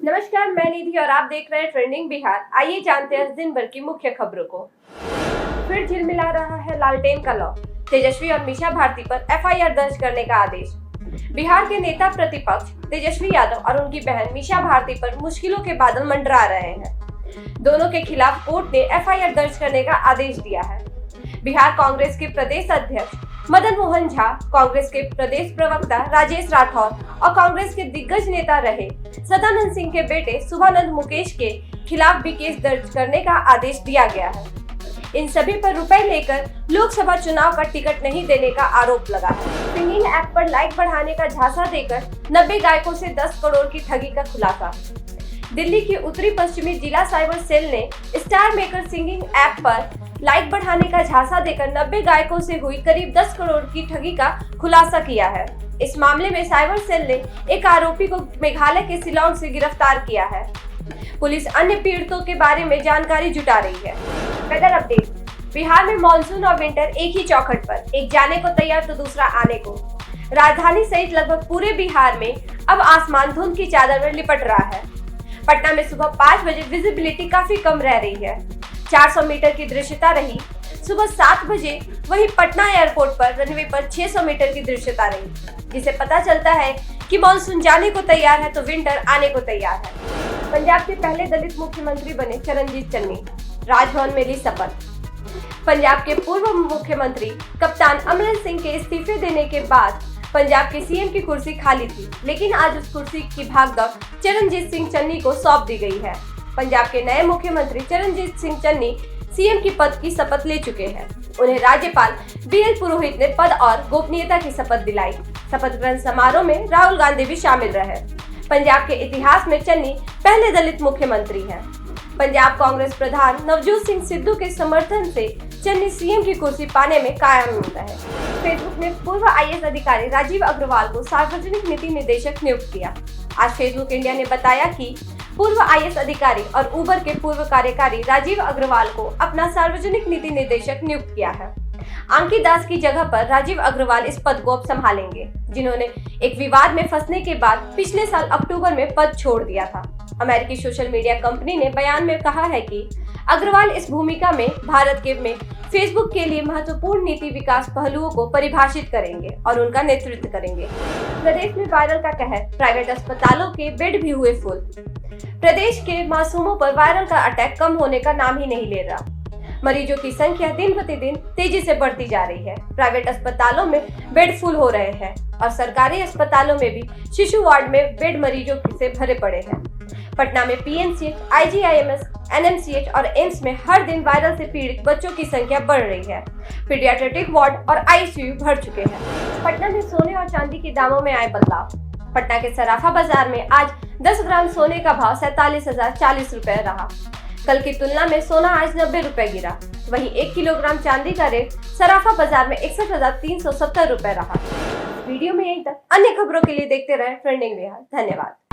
नमस्कार, मैं निधि और आप देख रहे हैं ट्रेंडिंग बिहार। आइए जानते हैं दिन भर की मुख्य खबरों को। फिर झिलमिला रहा है लालटेन का लौ। तेजस्वी और मीसा भारती पर एफआईआर दर्ज करने का आदेश। बिहार के नेता प्रतिपक्ष तेजस्वी यादव और उनकी बहन मीसा भारती पर मुश्किलों के बादल मंडरा रहे हैं। दोनों के खिलाफ कोर्ट ने एफआईआर दर्ज करने का आदेश दिया है। बिहार कांग्रेस के प्रदेश अध्यक्ष मदन मोहन झा, कांग्रेस के प्रदेश प्रवक्ता राजेश राठौर और कांग्रेस के दिग्गज नेता रहे सदानंद सिंह के बेटे शुभानंद मुकेश के खिलाफ भी केस दर्ज करने का आदेश दिया गया है। इन सभी पर रुपए लेकर लोकसभा चुनाव का टिकट नहीं देने का आरोप लगा है। सिंगिंग ऐप पर लाइक बढ़ाने का झांसा देकर 90 गायकों से 10 करोड़ की ठगी का खुलासा। दिल्ली के उत्तरी पश्चिमी जिला साइबर सेल ने स्टार मेकर सिंगिंग ऐप पर लाइक बढ़ाने का झांसा देकर 90 गायकों से हुई करीब 10 करोड़ की ठगी का खुलासा किया है। इस मामले में साइबर सेल ने एक आरोपी को मेघालय के शिलांग से गिरफ्तार किया है। पुलिस अन्य पीड़ितों के बारे में जानकारी जुटा रही है। Weather update. बिहार में मानसून और विंटर एक ही चौखट पर, एक जाने को तैयार तो दूसरा आने को। राजधानी सहित लगभग पूरे बिहार में अब आसमान धुंध की चादर में लिपट रहा है। पटना में सुबह 5 बजे विजिबिलिटी काफी कम रह रही है। 400 मीटर की दृश्यता रही सुबह 7 बजे। वहीं पटना एयरपोर्ट पर रनवे पर 600 मीटर की दृश्यता रही, जिसे पता चलता है कि मानसून जाने को तैयार है तो विंटर आने को तैयार है। पंजाब के पहले दलित मुख्यमंत्री बने चरणजीत चन्नी, राजभवन में ली शपथ। पंजाब के पूर्व मुख्यमंत्री कप्तान अमरिंदर सिंह के इस्तीफे देने के बाद पंजाब के सीएम की कुर्सी खाली थी, लेकिन आज उस कुर्सी की भागदौड़ चरणजीत सिंह चन्नी को सौंप दी गई है। पंजाब के नए मुख्यमंत्री चरणजीत सिंह चन्नी सीएम की पद की शपथ ले चुके हैं। उन्हें राज्यपाल बीएल पुरोहित ने पद और गोपनीयता की शपथ दिलाई। शपथ ग्रहण समारोह में राहुल गांधी भी शामिल रहे। पंजाब के इतिहास में चन्नी पहले दलित मुख्यमंत्री हैं। पंजाब कांग्रेस प्रधान नवजोत सिंह सिद्धू के समर्थन से चन्नी सीएम की कुर्सी पाने में कामयाब होता है। फेसबुक ने पूर्व आईएएस अधिकारी राजीव अग्रवाल को सार्वजनिक नीति निदेशक नियुक्त किया। आज फेसबुक इंडिया ने बताया कि पूर्व आईएएस अधिकारी और उबर के पूर्व कार्यकारी राजीव अग्रवाल को अपना सार्वजनिक नीति निदेशक नियुक्त किया है। अंकित दास की जगह पर राजीव अग्रवाल इस पद को अब संभालेंगे, जिन्होंने एक विवाद में फंसने के बाद पिछले साल अक्टूबर में पद छोड़ दिया था। अमेरिकी सोशल मीडिया कंपनी ने बयान में कहा है कि अग्रवाल इस भूमिका में भारत में फेसबुक के लिए महत्वपूर्ण नीति विकास पहलुओं को परिभाषित करेंगे और उनका नेतृत्व करेंगे। प्रदेश में वायरल का कहर, प्राइवेट अस्पतालों के बेड भी हुए फुल। प्रदेश के मासूमों पर वायरल का अटैक कम होने का नाम ही नहीं ले रहा। मरीजों की संख्या दिन प्रतिदिन तेजी से बढ़ती जा रही है। प्राइवेट अस्पतालों में बेड फुल हो रहे हैं और सरकारी अस्पतालों में भी शिशु वार्ड में बेड मरीजों से भरे पड़े हैं। पटना में पीएमसीएच, आईजीआईएमएस, एनएमसीएच और एम्स में हर दिन वायरल से पीड़ित बच्चों की संख्या बढ़ रही है। पीडियाट्रिक वार्ड और आईसीयू भर चुके हैं। पटना में सोने और चांदी के दामों में आए बदलाव। पटना के सराफा बाजार में आज 10 ग्राम सोने का भाव 47,040 रुपए रहा। कल की तुलना में सोना आज 90 रुपए गिरा। वहीं 1 किलोग्राम चांदी का रेट सराफा बाजार में 61,370 रुपए रहा। वीडियो में यहीं तक। अन्य खबरों के लिए देखते रहें ट्रेंडिंग बिहार। धन्यवाद।